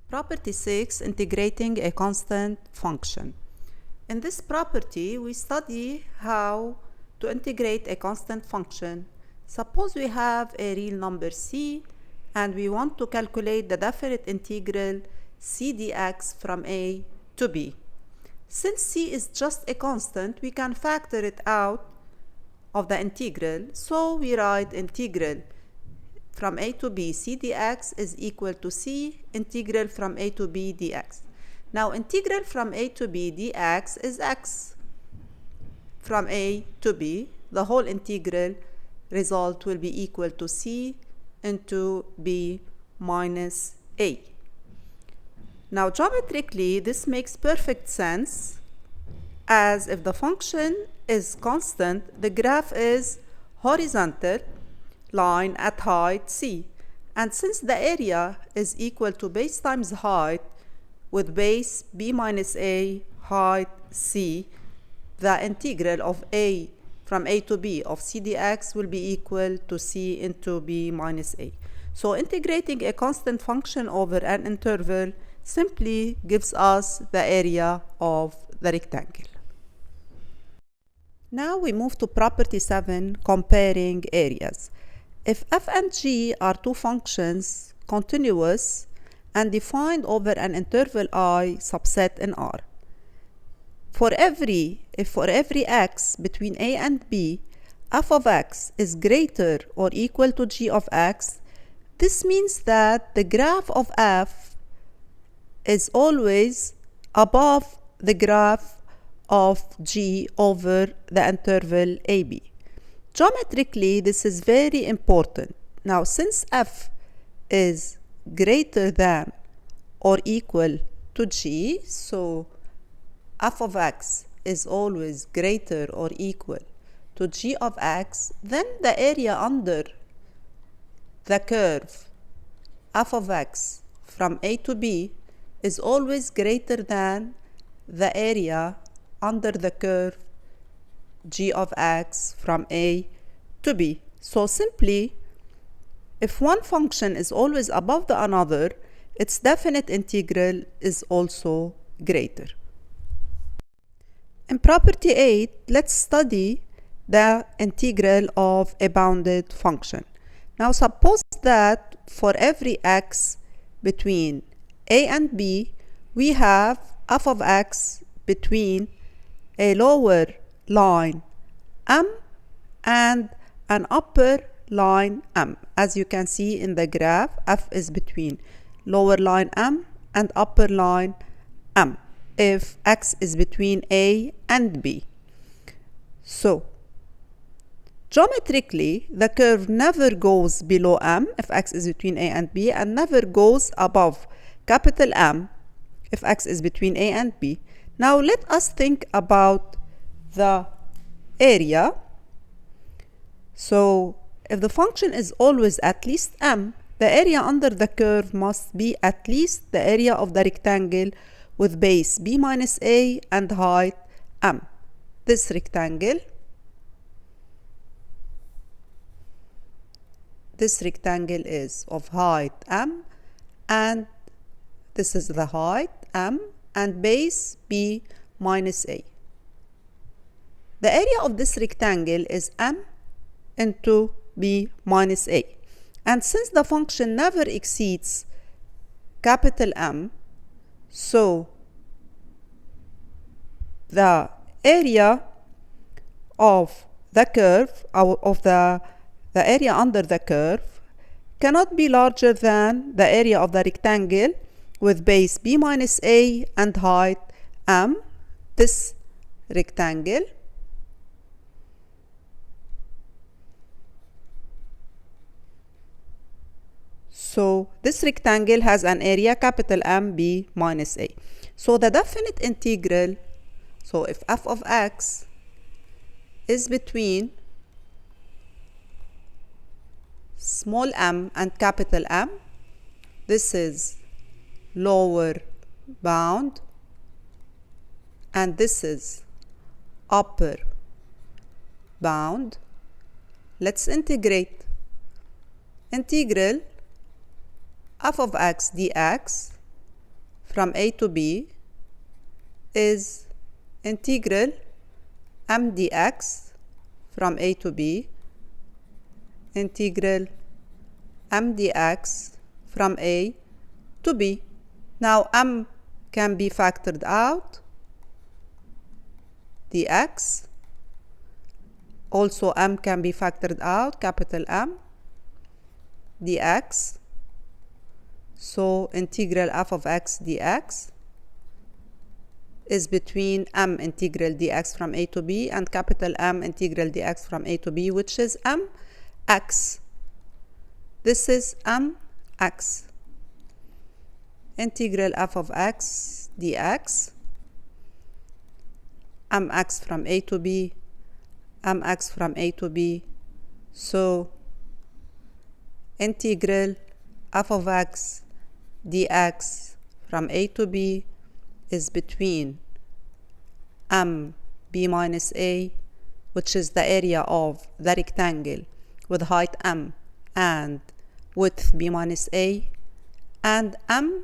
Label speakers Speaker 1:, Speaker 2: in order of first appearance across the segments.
Speaker 1: Property 6, integrating a constant function. In this property, we study how to integrate a constant function. Suppose we have a real number c and we want to calculate the definite integral c dx from a to b. Since c is just a constant, we can factor it out of the integral, so we write integral from a to b c dx is equal to c integral from a to b dx. Now integral from a to b dx is x. From a to b, the whole integral result will be equal to c into b minus a. Now geometrically, this makes perfect sense, as if the function is constant, the graph is horizontal line at height c, and since the area is equal to base times height with base b minus a height c, the integral of a from a to b of c dx will be equal to c into b minus a. So integrating a constant function over an interval simply gives us the area of the rectangle. Now we move to property 7, comparing areas. If f and g are two functions continuous and defined over an interval I subset in R, if for every x between a and b, f of x is greater or equal to g of x, this means that the graph of f is always above the graph of g over the interval ab. Geometrically, this is very important. Now, since f is greater than or equal to g, so f of x is always greater or equal to g of x, then the area under the curve f of x from a to b is always greater than the area under the curve g of x from a to b. So simply, if one function is always above the another, its definite integral is also greater. In property 8, let's study the integral of a bounded function. Now suppose that for every x between a and b, we have f of x between a lower line m and an upper line m. As you can see in the graph, f is between lower line m and upper line m if x is between a and b. So geometrically, the curve never goes below m if x is between a and b, and never goes above capital M if x is between a and b. Now let us think about the area. So if the function is always at least m, the area under the curve must be at least the area of the rectangle with base b minus a and height m. This rectangle is of height m, and this is the height m and base b minus a. The area of this rectangle is m into b minus a. And since the function never exceeds capital M, so the area of the curve, of the area under the curve, cannot be larger than the area of the rectangle with base b minus a and height m, this rectangle. So this rectangle has an area capital M b minus a. So the definite integral, so if f of x is between small m and capital M, this is lower bound and this is upper bound. Let's integrate. Integral f of x dx from a to b is integral m dx from a to b, integral m dx from a to b. Now m can be factored out, dx. Also m can be factored out, capital M, dx. So integral f of x dx is between m integral dx from a to b and capital M integral dx from a to b, which is mx. This is mx. Integral f of x dx, mx from a to b, mx from a to b. So integral f of x dx from a to b is between m b minus a, which is the area of the rectangle with height m and width b minus a, and m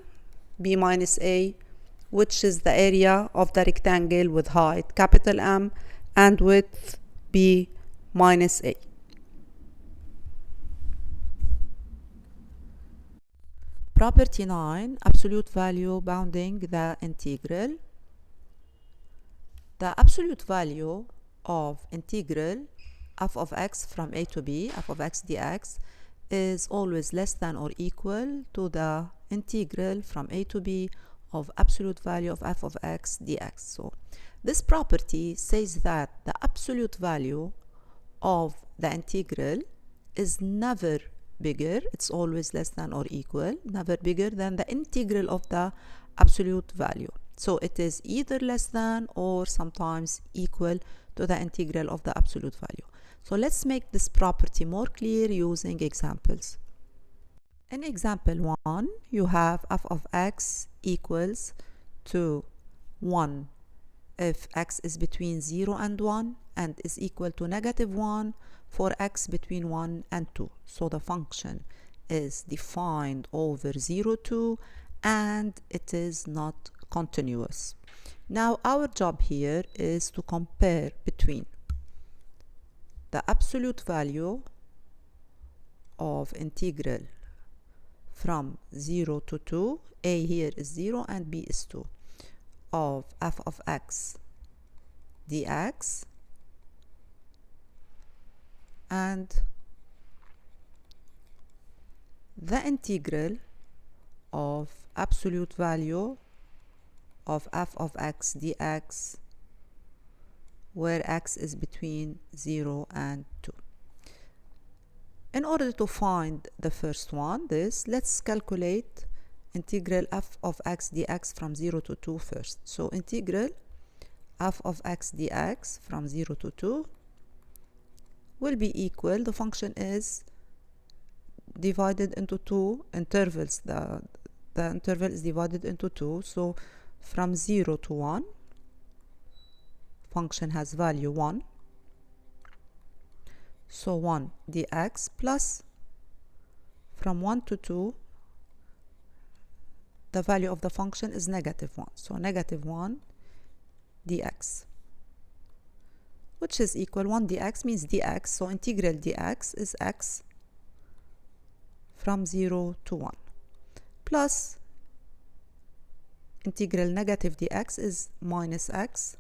Speaker 1: b minus a, which is the area of the rectangle with height capital M and width b minus a. Property 9, absolute value bounding the integral. The absolute value of integral f of x from a to b, f of x dx, is always less than or equal to the integral from a to b of absolute value of f of x dx. So this property says that the absolute value of the integral is never bigger, it's always less than or equal, never bigger than the integral of the absolute value. So it is either less than or sometimes equal to the integral of the absolute value. So let's make this property more clear using examples. In example 1, you have f of x equals to 1 if x is between 0 and 1 and is equal to -1 for x between 1 and 2. So the function is defined over 0, 2, and it is not continuous. Now our job here is to compare between the absolute value of integral from 0 to 2, a here is 0 and b is 2, of f of x dx and the integral of absolute value of f of x dx where x is between 0 and 2. In order to find the first one, let's calculate integral f of x dx from 0 to 2 first. So integral f of x dx from 0 to 2 will be equal, the function is divided into two intervals, the interval is divided into two, so from 0 to 1 function has value 1, so 1 dx, plus from 1 to 2 the value of the function is -1, so -1 dx, which is equal 1 dx means dx, so integral dx is x from 0 to 1, plus integral negative dx is minus x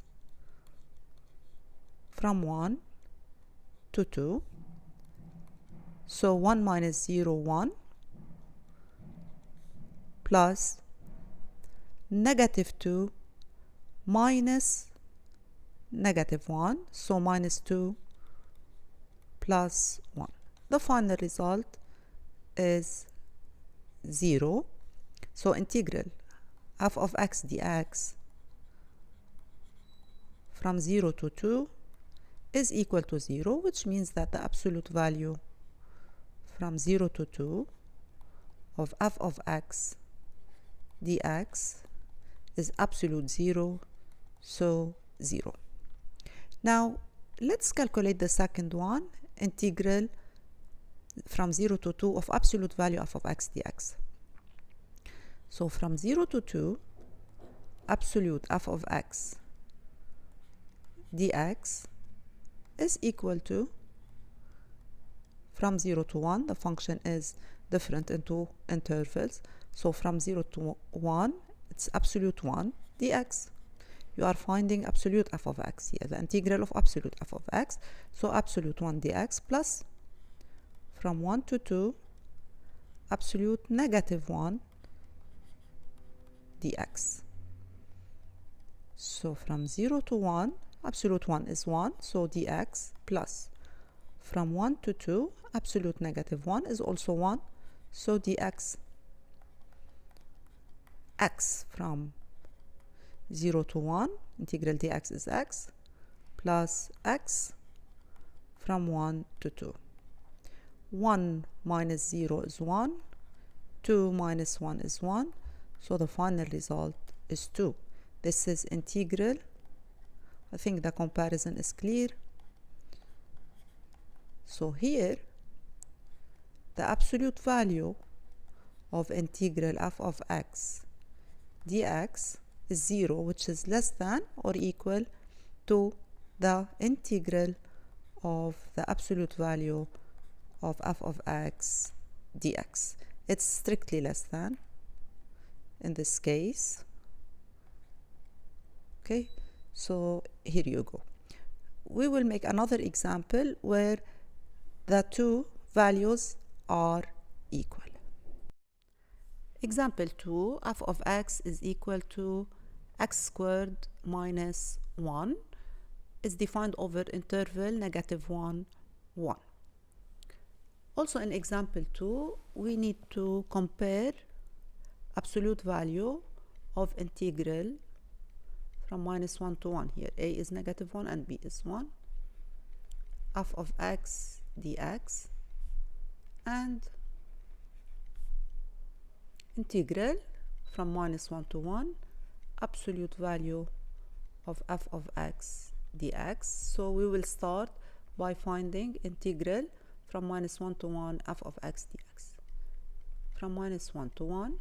Speaker 1: from 1 to 2, so 1 minus 0, 1, plus -2 minus -1, so -2 plus 1. The final result is 0. So integral f of x dx from 0 to 2 is equal to 0, which means that the absolute value from 0 to 2 of f of x dx is absolute 0, so 0. Now let's calculate the second one, integral from 0 to 2 of absolute value f of x dx. So from 0 to 2 absolute f of x dx is equal to, from 0 to 1, the function is different into intervals. So from 0 to 1, it's absolute 1 dx. You are finding absolute f of x here, the integral of absolute f of x. So absolute 1 dx plus from 1 to 2, absolute negative 1 dx. So from 0 to 1, absolute 1 is 1, so dx plus from 1 to 2, absolute negative 1 is also 1, so dx. X from 0 to 1, integral dx is x, plus x from 1 to 2. 1 minus 0 is 1, 2 minus 1 is 1, so the final result is 2. This is integral. I think the comparison is clear. So here, the absolute value of integral f of x dx is 0, which is less than or equal to the integral of the absolute value of f of x dx. It's strictly less than in this case. Okay, so here you go. We will make another example where the two values are equal. Example 2, f of x is equal to x squared minus 1 is defined over interval negative 1, 1. Also in example 2, we need to compare absolute value of integral from minus 1 to 1. Here a is negative 1 and b is 1, f of x dx, and integral from minus 1 to 1, absolute value of f of x dx. So we will start by finding integral from minus 1 to 1 f of x dx. From minus 1 to 1,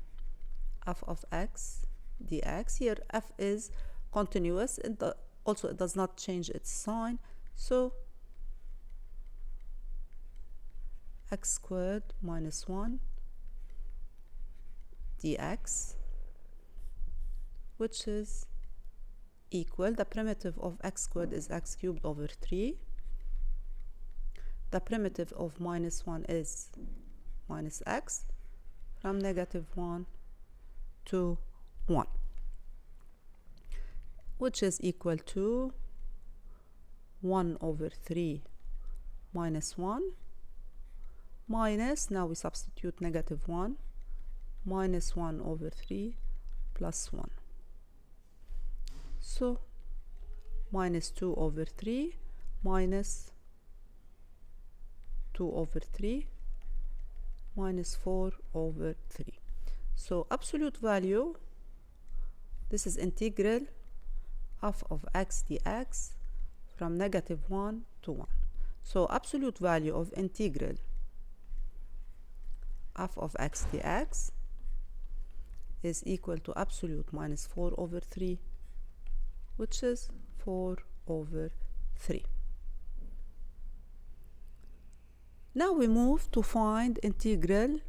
Speaker 1: f of x dx. Here f is continuous, and also it does not change its sign. So x squared minus 1 dx, which is equal, the primitive of x squared is x cubed over 3. The primitive of minus 1 is minus x, from negative 1 to 1, which is equal to 1 over 3 minus 1 minus, now we substitute negative 1, minus 1 over 3 plus 1. So minus 2 over 3 minus 2 over 3 minus 4 over 3. So absolute value, this is integral f of x dx from negative 1 to 1. So absolute value of integral f of x dx is equal to absolute minus 4 over 3, which is 4 over 3. Now we move to find integral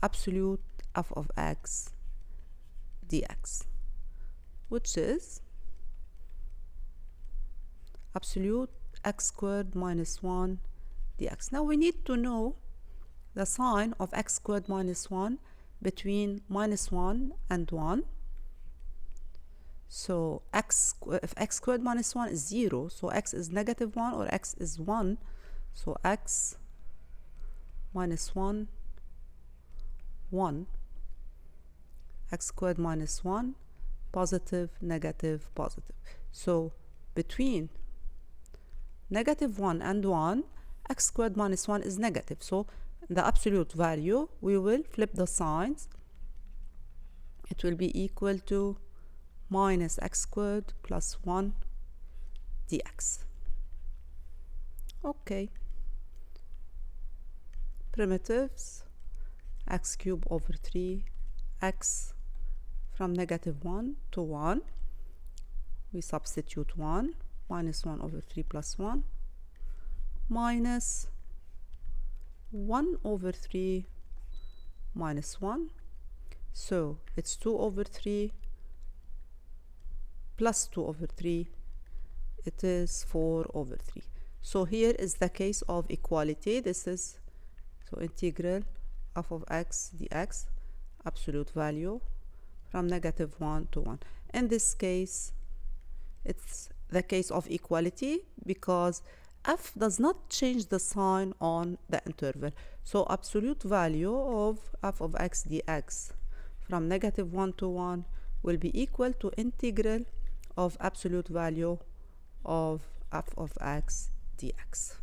Speaker 1: absolute f of x dx, which is absolute x squared minus 1 dx. Now we need to know the sign of x squared minus 1 between minus 1 and 1. So if x squared minus 1 is 0, so x is negative 1 or x is 1. So x minus 1, 1, x squared minus 1, positive, negative, positive. So between negative 1 and 1, x squared minus 1 is negative. So the absolute value, we will flip the signs. It will be equal to minus x squared plus 1 dx. Okay. Primitives, x cubed over 3, x from -1 to 1. We substitute 1 minus 1 over 3 plus 1 minus 1 over 3 minus 1. So it's 2 over 3 plus 2 over 3. It is 4 over 3. So here is the case of equality. This is so integral f of x dx, absolute value from -1 to 1. In this case, it's the case of equality because f does not change the sign on the interval. So absolute value of f of x dx from -1 to 1 will be equal to integral of absolute value of f of x dx.